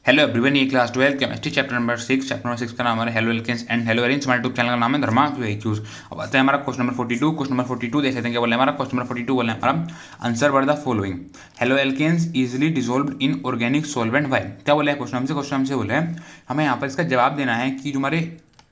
Hello everyone, ये class 12 chemistry chapter number 6 का नाम है haloalkanes and haloarenes. हमारे यूट्यूब चैनल का नाम है धर्मा क्यूज। अब आते हैं हमारा क्वेश्चन नंबर 42। क्वेश्चन नंबर 42 देख सकते हैं क्या बोले हमारा क्वेश्चन नंबर 42 बोले हमारा answer were the following. Haloalkanes easily dissolved in organic solvent by. क्या बोले क्वेश्चन हमसे बोले हमें यहाँ पर इसका जवाब देना है कि जो हमारे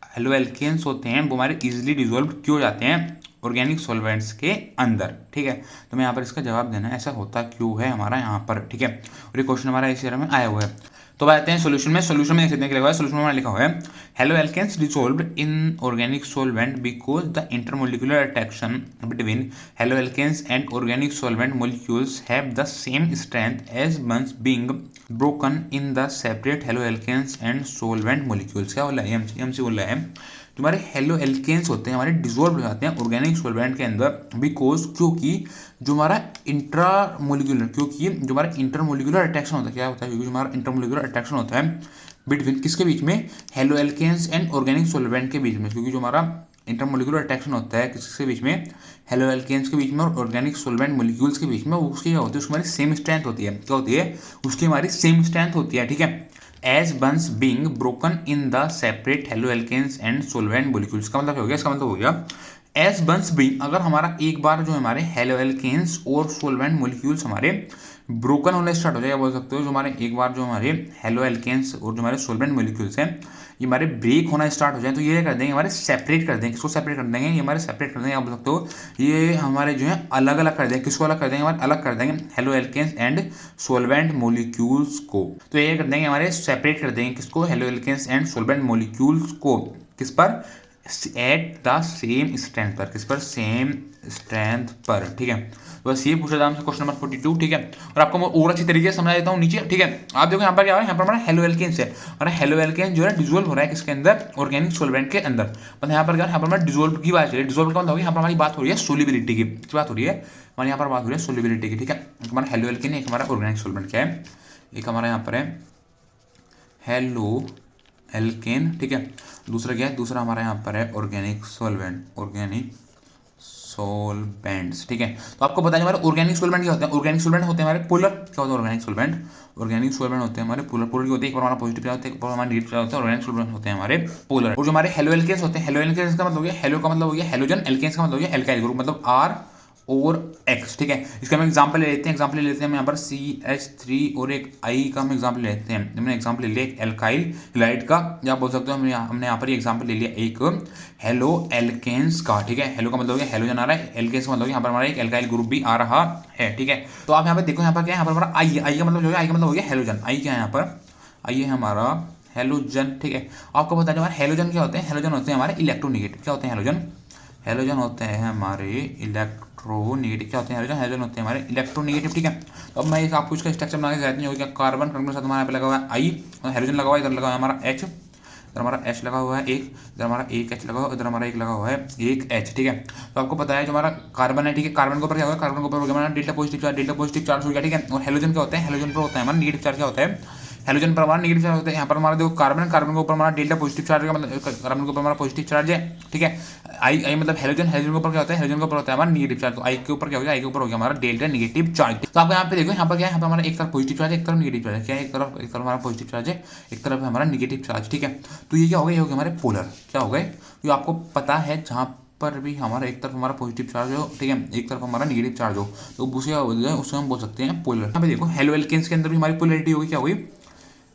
हेलो एल्केन्स होते हैं वो हमारे इजिली डिसॉल्व क्यों हो जाते हैं ऑर्गेनिक सॉल्वेंट्स के अंदर। ठीक है, तो हमें यहाँ पर इसका जवाब देना है ऐसा होता क्यों है हमारा यहाँ पर। ठीक है, और ये क्वेश्चन हमारा इस ईयर में आया हुआ है। तो आते हैं सोल्यूशन में देख सकते हैं क्या लिखा हुआ है। सोल्यूशन में लिखा हुआ है haloalkanes dissolved in organic solvent because the intermolecular attraction between haloalkanes and organic solvent molecules have the same strength as ones being broken in the separate haloalkanes and solvent molecules. क्या बोला है हमसे बोला है तुम्हारे halo alkanes होते हैं हमारे डिसॉल्व हो जाते हैं ऑर्गेनिक सॉल्वेंट के अंदर बिकॉज क्योंकि जो हमारा इंटरमोलिकुलर अट्रैक्शन होता है। क्या होता है? क्योंकि हमारा इंटरमोलिकुलर अट्रैक्शन होता है बिटवीन किसके बीच में, haloalkanes and organic solvent के बीच में। क्योंकि जो हमारा इंटरमोलिकुलर अट्रैक्शन होता है किसके बीच में, हेलो एल्केन्स के बीच में और ऑर्गेनिक सॉल्वेंट मोलिक्यूल्स के बीच में, उसकी क्या होती है, उसकी हमारी सेम स्ट्रेंथ होती है। क्या होती है? उसकी हमारी सेम स्ट्रेंथ होती है। ठीक है, as ones being broken in the separate haloalkanes and solvent molecules. का मतलब हो गया, इसका मतलब हो गया एज बंस बींग, अगर हमारा एक बार जो हमारे हेलो एल्केन्स और सॉल्वेंट मोलिक्यूल्स हमारे ब्रोकन होने स्टार्ट हो जाएगा, बोल सकते हो जो हमारे एक बार जो हमारे हेलो एल्केन्स और जो हमारे सॉल्वेंट मोलिक्यूल्स हैं ये हमारे ब्रेक होना स्टार्ट हो जाए तो ये कर देंगे हमारे सेपरेट कर देंगे। किसको सेपरेट कर देंगे? ये हमारे सेपरेट कर देंगे। आप बोल सकते हो ये हमारे जो है अलग अलग कर देंगे। किसको अलग कर देंगे? हमारे अलग कर देंगे haloalkanes and solvent molecules को। तो ये कर देंगे हमारे सेपरेट कर देंगे किसको, haloalkanes and solvent molecules को। किस पर? एट द सेम स्ट्रेंथ पर। किस पर? सेम स्ट्रेंथ पर। ठीक है, तो बस ये पूछा था हमसे क्वेश्चन नंबर 42। ठीक है, और आपको मैं और अच्छी तरीके से समझा देता हूँ नीचे। ठीक है, आप देखो यहाँ पर क्या हो रहा है, यहाँ पर हमारा हेलो एल्केन्स है। हमारा हेलो एल्केन जो है डिसॉल्व हो रहा है किसके अंदर, ऑर्गेनिक सॉल्वेंट के अंदर। मतलब यहाँ पर क्या, यहाँ पर हमारा डिसॉल्व की बात है। डिसॉल्व का मतलब होगी यहाँ पर हमारी बात हो रही है सोलिबिलिटी की। बात हो रही है हमारी यहाँ पर बात हो रही है सोलिबिलिटी की। ठीक है, एक हमारा हेलो एल्केन है, एक हमारा ऑर्गेनिक सॉल्वेंट क्या है, एक हमारा यहाँ पर है हेलो एल्केन। ठीक है, दूसरा क्या है, दूसरा हमारा यहाँ पर है ऑर्गेनिक सॉल्वेंट, ऑर्गेनिक सॉल्वेंट्स। ठीक है, तो आपको बताया हमारे ऑर्गेनिक सॉल्वेंट क्या होते हैं। ऑर्गेनिक सॉल्वेंट होते हैं हमारे पोलर। क्या होता है ऑर्गेनिक सॉल्वेंट? ऑर्गेनिक सॉल्वेंट होते हैं हमारे पोलर। पोलर की होते हैं, एक बार हमारा पॉजिटिव चार्ज होता है, एक बार हमारा नेगेटिव चार्ज होता है। ऑर्गेनिक सॉल्वेंट होते हैं हमारे पोलर। और जो हमारे हेलो एल्केन्स होते हैं, हेलो एल्केन्स का मतलब हो गया, हेलो का मतलब हो गया हेलोजन, एल्केन्स का मतलब हो गया एल्काइल ग्रुप, मतलब R और X। ठीक है, इसका हम एग्जांपल ले लेते हैं। एग्जांपल ले लेते हैं हम यहाँ पर CH3 और एक I का हम एग्जांपल ले लेते हैं। हमने एग्जांपल ले लिया एक एल्काइल हैलाइड का, या बोल सकते हो हमने यहाँ पर एग्जांपल ले लिया एक हेलो एल्केन्स का। ठीक है, हेलो का मतलब हो गया हेलोजन आ रहा है, एल्केन्स का मतलब यहाँ पर हमारा एक एल्काइल ग्रुप भी आ रहा है। ठीक है, तो आप यहाँ पर देखो, यहाँ पर क्या है, यहाँ पर हमारा I का मतलब जो है, I का मतलब हो गया हेलोजन। I क्या है यहाँ पर? I है हमारा हेलोजन। ठीक है, आपको बता दें हमारे हेलोजन क्या होते हैं। हेलोजन होते हैं हमारे इलेक्ट्रोनेगेटिव। क्या होते हैं हेलोजन? हेलोजन होते हैं हमारे इलेक्ट्रोनेगेटिव। क्या होते हैं हेलोजन? हेलोजन होते हैं हमारे इलेक्ट्रोनेगेटिव। ठीक है, तो अब मैं आपको इसका स्ट्रक्चर बना के कहते हैं, क्या कार्बन के साथ हमारे यहाँ पे लगा हुआ है आई, हेलोजन लगा हुआ है, इधर लगा हुआ है हमारा H, इधर हमारा H लगा हुआ है एक, इधर हमारा एक H लगा हुआ है, इधर हमारा एक लगा हुआ है एक H। ठीक है, तो आपको पता है जो हमारा कार्बन है, ठीक है, कार्बन के ऊपर क्या होगा, कार्बन के ऊपर हो गया हमारा डेल्टा पॉजिटिव चार्ज हो गया। ठीक है, और हेलोजन क्या होता है, हेलोजन पर होता है हमारा नेगेटिव चार्ज। क्या होता है? हेलोजन पर हमारा नेगेटिव चार्ज होता है। यहाँ पर हमारा देखो कार्बन, कार्बन के ऊपर हमारा डेल्टा पॉजिटिव चार्ज का मतलब कार्बन के ऊपर हमारा पॉजिटिव चार्ज है। ठीक है, आई मतलब हेलोजन, हेलोजन के ऊपर क्या होता है, हेलोजन के ऊपर होता है हमारा नेगेटिव चार्ज। तो आई के ऊपर क्या हो गया, आई के ऊपर हो गया हमारा डेल्टा नेगेटिव चार्ज। तो आप यहाँ पे देखो, यहाँ पर क्या है, यहाँ पर हमारा एक तरफ पॉजिटिव चार्ज है, एक तरफ नेगेटिव चार्ज है। क्या है? एक तरफ हमारा पॉजिटिव चार्ज है, एक तरफ हमारा नेगेटिव चार्ज। ठीक है, तो ये क्या हो गया, ये हो गया हमारे पोलर। क्या हो गए? तो आपको पता है जहाँ पर भी हमारा एक तरफ हमारा पॉजिटिव चार्ज हो, ठीक है, एक तरफ हमारा नेगेटिव चार्ज हो, तो उसे क्या बोलते हैं, उससे हम बोल सकते हैं पोलर। यहाँ पे देखो हेलो एल्केन्स के अंदर भी हमारी पोलैरिटी होगी। क्या होगी?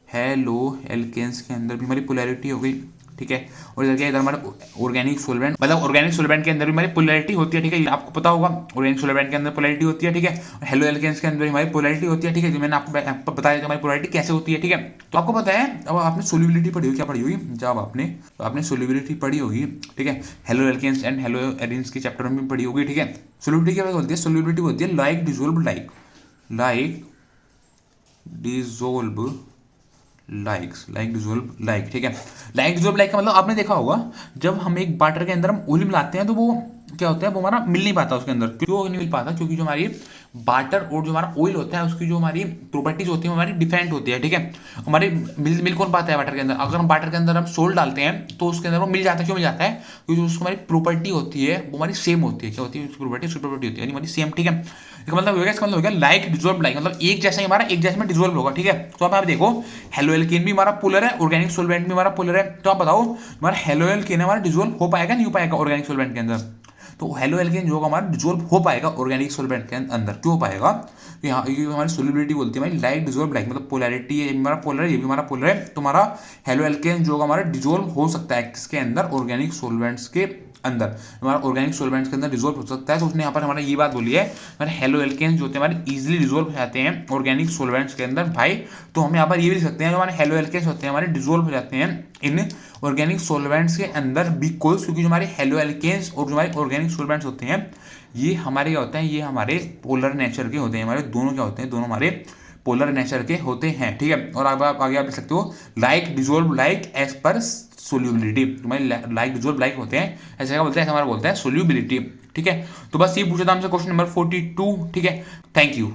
हेलो एल्केन्स के अंदर भी हमारी पोलैरिटी हो गई। ठीक है, और इधर क्या, इधर हमारा ऑर्गेनिक सॉल्वेंट, मतलब ऑर्गेनिक सॉल्वेंट के अंदर भी हमारी पोलैरिटी होती है। ठीक है, आपको पता होगा ऑर्गेनिक सॉल्वेंट के अंदर पोलैरिटी होती है। ठीक है, और हेलो एल्केन्स के अंदर हमारी पोलैरिटी होती है। ठीक है, जो मैंने आपको बताया कि हमारी पोलैरिटी कैसे होती है। ठीक है, तो आपको पता है, अब आपने सोल्युबिलिटी पढ़ी होगी। क्या पढ़ी होगी? जब आपने सोल्युबिलिटी पढ़ी होगी। ठीक है, haloalkanes and haloarenes के चैप्टर में भी पढ़ी होगी। ठीक है, सोल्युबिलिटी क्या बोलती है? सोल्युबिलिटी बोलती है like dissolve, like dissolve like dissolve like. ठीक है, लाइक डिसॉल्व लाइक का मतलब आपने देखा होगा, जब हम एक वाटर के अंदर हम ऑयल मिलाते हैं तो वो क्या होता है वो हमारा मिल नहीं पाता उसके अंदर। क्यों नहीं मिल पाता? क्योंकि जो हमारी वाटर और जो हमारा ऑयल होता है उसकी जो हमारी प्रॉपर्टीज होती है वो हमारी डिफरेंट होती है, ठीक है। हमारे मिल कौन पाता है वाटर के अंदर? अगर हम वाटर के अंदर हम सोल्ट डालते हैं तो उसके अंदर वो मिल जाता है। क्यों मिल जाता है? क्योंकि उसकी हमारी प्रॉपर्टी होती है वो हमारी सेम होती है। क्या होती है उसकी प्रॉपर्टी? उसकी प्रॉपर्टी होती है यानी हमारी सेम, ठीक है। इसका मतलब हो गया, इसका मतलब हो गया लाइक डिजोल्व लाइक, मतलब एक जैसा ही हमारा एक जैसे में डिजोल्व होगा, ठीक है। तो अब आप देखो हेलो एल्केन भी हमारा पोलर है, ऑर्गेनिक सोलवेंट भी हमारा पोलर है। तो आप बताओ हमारा हेलो एल्केन हमारा डिजोल्व हो पाएगा नहीं हो पाएगा ऑर्गेनिक सोलवेंट के अंदर? तो हेलो एल्केन जो होगा हमारा डिजोल्व हो पाएगा ऑर्गेनिक सोलवेंट के अंदर। क्यों हो पाएगा? यहाँ ये हमारी सोल्युबिलिटी बोलती है भाई लाइक डिजोल्व लाइक, मतलब पोलैरिटी ये हमारा पोलर है ये भी हमारा पोलर है। तो हमारा हेलो एल्केन जो होगा हमारा डिजोल्व हो सकता है किसके अंदर? ऑर्गेनिक सोलवेंट्स के अंदर। हमारा ऑर्गेनिक सोलवेंट्स के अंदर डिजोल्व हो सकता है। तो उसने यहाँ पर हमारा ये बात बोली है हमारे हेलो एल्केन्स जो होते हैं हमारे इजीली डिजोल्व हो जाते हैं ऑर्गेनिक सोलवेंट्स के अंदर भाई। तो हम यहाँ पर ये भी लिख सकते हैं जो हमारे हेलो एल्केन्स होते हैं हमारे डिजोल्व हो जाते हैं इन ऑर्गेनिक सोलवेंट्स के अंदर बिकॉज, क्योंकि जो हमारे हेलो एल्केन्स और जो हमारे ऑर्गेनिक सोलवेंट्स होते हैं ये हमारे क्या होते हैं? ये हमारे पोलर नेचर के होते हैं। हमारे दोनों क्या होते हैं? दोनों हमारे पोलर नेचर के होते हैं, ठीक है। और अब आप आगे आप लिख सकते हो like dissolve like as per solubility. हमारे लाइक डिजोल्व लाइक होते हैं ऐसे क्या बोलते हैं? ऐसा हमारा बोलता है सोल्यूबिलिटी, ठीक है। तो बस ये पूछा था हमसे क्वेश्चन नंबर 42, ठीक है। Thank you.